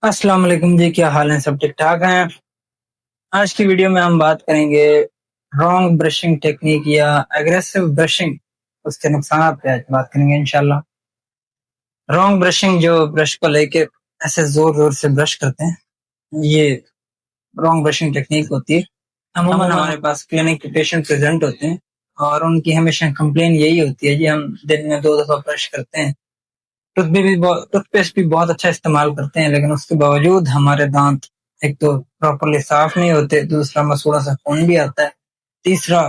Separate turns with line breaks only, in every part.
अस्सलाम वालेकुम जी, क्या हाल है? सब ठीक ठाक हैं? आज की वीडियो में हम बात करेंगे रॉन्ग ब्रशिंग टेक्निक या एग्रेसिव ब्रशिंग, उसके नुकसान पे आज बात करेंगे इंशाल्लाह। रॉन्ग ब्रशिंग, जो ब्रश को लेके ऐसे जोर जोर से ब्रश करते हैं, ये रॉन्ग ब्रशिंग टेक्निक होती है। अमूमन हमारे पास क्लिनिक के पेशेंट प्रेजेंट होते हैं और उनकी हमेशा कंप्लेन यही होती है जी, हम दिन में 2 दफा ब्रश करते हैं, टूथपेस्ट भी बहुत अच्छा इस्तेमाल करते हैं, लेकिन उसके बावजूद हमारे दांत एक तो प्रॉपरली साफ नहीं होते, दूसरा मसूड़ा सा खून भी आता है, तीसरा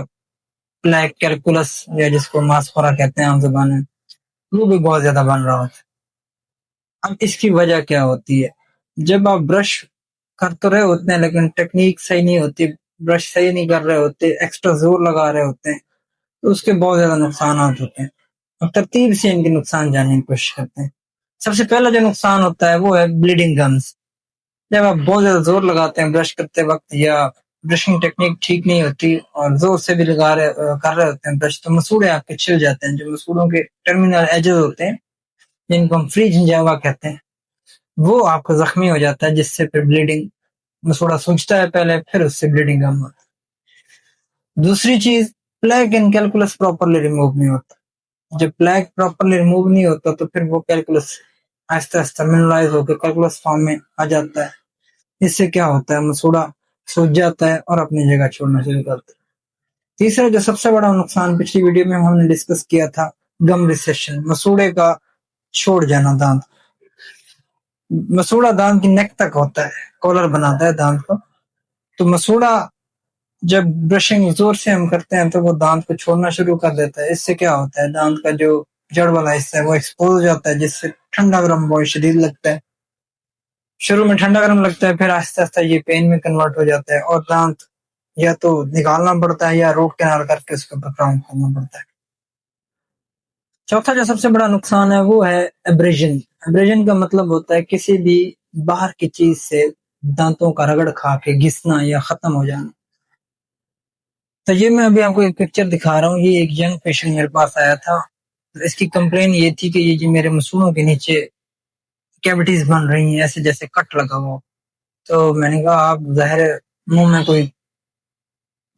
प्लेक कैलकुलस या जिसको मास्कोरा कहते हैं आम जुबान में, वो भी बहुत ज्यादा बन रहा होता है। अब इसकी वजह क्या होती है? जब आप ब्रश कर तो रहे होते हैं लेकिन टेक्निक सही नहीं होती, ब्रश सही नहीं कर रहे होते, एक्स्ट्रा जोर लगा रहे होते हैं, तो उसके बहुत ज्यादा नुकसान होते हैं। और तरतीब से इनके नुकसान जानने की कोशिश करते हैं। सबसे पहला जो नुकसान होता है वो है ब्लीडिंग गम्स। जब आप बहुत ज्यादा जोर लगाते हैं ब्रश करते वक्त, या ब्रशिंग टेक्निक ठीक नहीं होती और जोर से भी कर रहे होते हैं ब्रश, तो मसूड़े आपके छिल जाते हैं। जो मसूड़ों के टर्मिनल एजेस होते हैं, जिनको हम फ्री झंझावा कहते हैं, वो आपको जख्मी हो जाता है, जिससे फिर ब्लीडिंग, मसूड़ा सूजता है पहले, फिर उससे ब्लीडिंग गम होता है। दूसरी चीज, प्लेक इन कैलकुलस प्रॉपरली रिमूव नहीं होता। जब प्लेक प्रॉपरली रिमूव नहीं होता तो फिर वो कैलकुलस आहिस्ता आहिस्ता मिनरलाइज होकर कैलकुलस फॉर्म में आ जाता है। इससे क्या होता है? मसूड़ा सूज जाता है और अपनी जगह छोड़ना शुरू करता है। तीसरा जो सबसे बड़ा नुकसान पिछली वीडियो में हमने डिस्कस किया था, गम रिसेशन, मसूड़े का छोड़ जाना दांत। मसूड़ा दांत की नेक तक होता है, कॉलर बनाता है दांत को, तो मसूड़ा जब ब्रशिंग जोर से हम करते हैं तो वो दांत को छोड़ना शुरू कर देता है। इससे क्या होता है? दांत का जो जड़ वाला हिस्सा है वो एक्सपोज हो जाता है, जिससे ठंडा गर्म बहुत शदीद लगता है। शुरू में ठंडा गर्म लगता है, फिर आहिस्ता आहिस्ता ये पेन में कन्वर्ट हो जाता है और दांत या तो निकालना पड़ता है या रूट कैनाल करके उसके ऊपर क्राउन करना पड़ता है। चौथा जो सबसे बड़ा नुकसान है वो है एब्रेजन। एब्रेजन का मतलब होता है किसी भी बाहर की चीज से दांतों का रगड़ खा के घिसना या खत्म हो जाना। तो ये मैं अभी आपको एक पिक्चर दिखा रहा हूँ। ये एक यंग पेशेंट मेरे पास आया था। इसकी कंप्लेन ये थी कि ये जो मेरे मसूड़ों के नीचे कैविटीज बन रही हैं, ऐसे जैसे कट लगा हुआ। तो मैंने कहा, आप ज़ाहिर है मुंह में कोई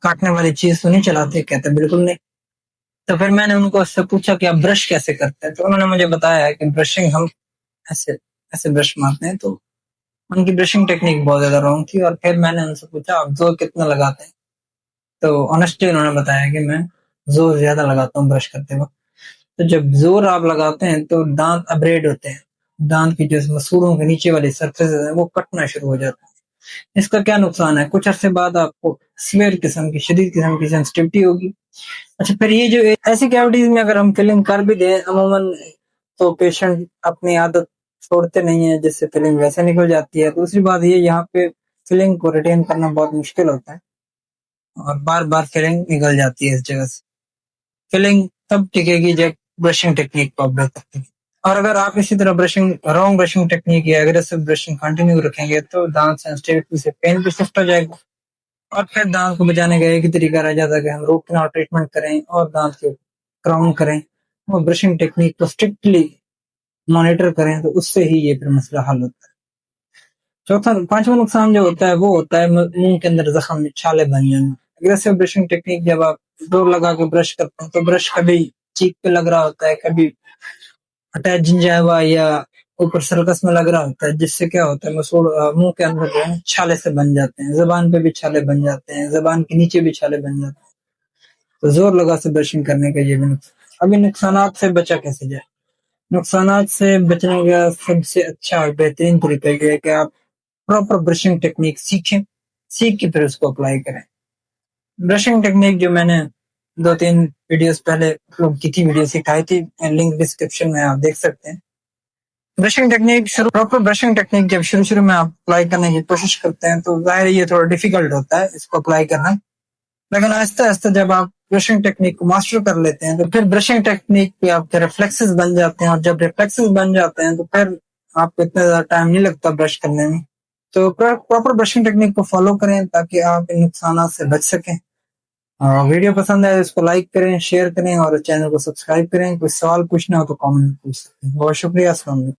काटने वाली चीज तो नहीं चलाते? कहते बिल्कुल नहीं। तो फिर मैंने उनको उससे पूछा कि आप ब्रश कैसे करते हैं, तो उन्होंने मुझे बताया है कि ब्रशिंग हम ऐसे ऐसे ब्रश मारते हैं। तो उनकी ब्रशिंग टेक्निक बहुत ज्यादा रॉन्ग थी। और फिर मैंने उनसे पूछा, आप जोर कितना लगाते हैं? तो ऑनेस्टली उन्होंने बताया कि मैं जोर ज्यादा लगाता हूँ ब्रश करते वक्त। तो जब जोर आप लगाते हैं तो दांत अब्रेड होते हैं, दांत की जो मसूड़ों के नीचे वाली सरफेस है वो कटना शुरू हो जाता है। इसका क्या नुकसान है? कुछ अरसे बाद आपको सीवियर किस्म की, शदीद किस्म की सेंसिटिविटी होगी। अच्छा, फिर ये जो ऐसी कैविटीज में अगर हम फिलिंग कर भी दें अमूमन, तो पेशेंट अपनी आदत छोड़ते नहीं है, जिससे फिलिंग वैसे निकल जाती है। दूसरी बात ये, यहाँ पे फिलिंग को रिटेन करना बहुत मुश्किल होता है और बार बार फिलिंग निकल जाती है इस जगह से। फिलिंग तब टिकेगी जब ब्रशिंग टेक्निक को अपडेट करेंगे। और अगर आप इसी तरह ब्रशिंग, रॉन्ग ब्रशिंग टेक्निक या एग्रेसिव ब्रशिंग कंटिन्यू रखेंगे तो दांत सेंसिटिविटी से पेन भी शिफ्ट हो जाएगा। और फिर दांत को बचाने का एक ही तरीका रह जाता है कि हम रूट कैनाल ट्रीटमेंट करें और दांत के क्राउन करें और ब्रशिंग टेक्निक को स्ट्रिक्टली मॉनिटर करें, तो उससे ही ये फिर मसला हल होता है। चौथा, पांचवा नुकसान जो होता है वो होता है मुंह के अंदर जख्म में छाले बन जाना। एग्रेसिव ब्रशिंग टेक्निक जब आप जोर लगा के ब्रश करते हैं तो ब्रश कभी चीक पे लग रहा होता है, कभी अटैच जिंजावा या ऊपर सर्कस में लग रहा होता है, जिससे क्या होता है मुंह के अंदर जो है छाले से बन जाते हैं, जबान पे भी छाले बन जाते हैं, जबान के नीचे भी छाले बन जाते हैं। तो जोर लगा से ब्रशिंग करने का ये भी नुकसान। अभी नुकसानात से बचा कैसे जाए? नुकसानात से बचने का सबसे अच्छा और बेहतरीन तरीका ये है कि आप प्रॉपर ब्रशिंग टेक्निक सीखें, सीख के फिर उसको अप्लाई करें। ब्रशिंग टेक्निक जो मैंने 2-3 वीडियोस पहले अपलोड की थी, वीडियो सिखाई थी, लिंक डिस्क्रिप्शन में आप देख सकते हैं। ब्रशिंग टेक्निक शुरू, प्रॉपर ब्रशिंग टेक्निक जब शुरू शुरू में आप अप्लाई करने की कोशिश करते हैं तो जाहिर ये थोड़ा डिफिकल्ट होता है इसको अप्लाई करना, लेकिन आहिस्ता आहिस्ता जब आप ब्रशिंग टेक्निक को मास्टर कर लेते हैं तो फिर ब्रशिंग टेक्निक पे आपके रिफ्लेक्सेस बन जाते हैं, और जब रिफ्लेक्सेस बन जाते हैं तो फिर आपको इतना ज्यादा टाइम नहीं लगता ब्रश करने में। तो प्रॉपर ब्रशिंग टेक्निक को फॉलो करें ताकि आप इन नुकसान से बच सकें। वीडियो पसंद आए तो इसको लाइक करें, शेयर करें और चैनल को सब्सक्राइब करें। कोई सवाल पूछना हो तो कमेंट में पूछ सकते हैं। बहुत शुक्रिया। अस्सलाम वालेकुम।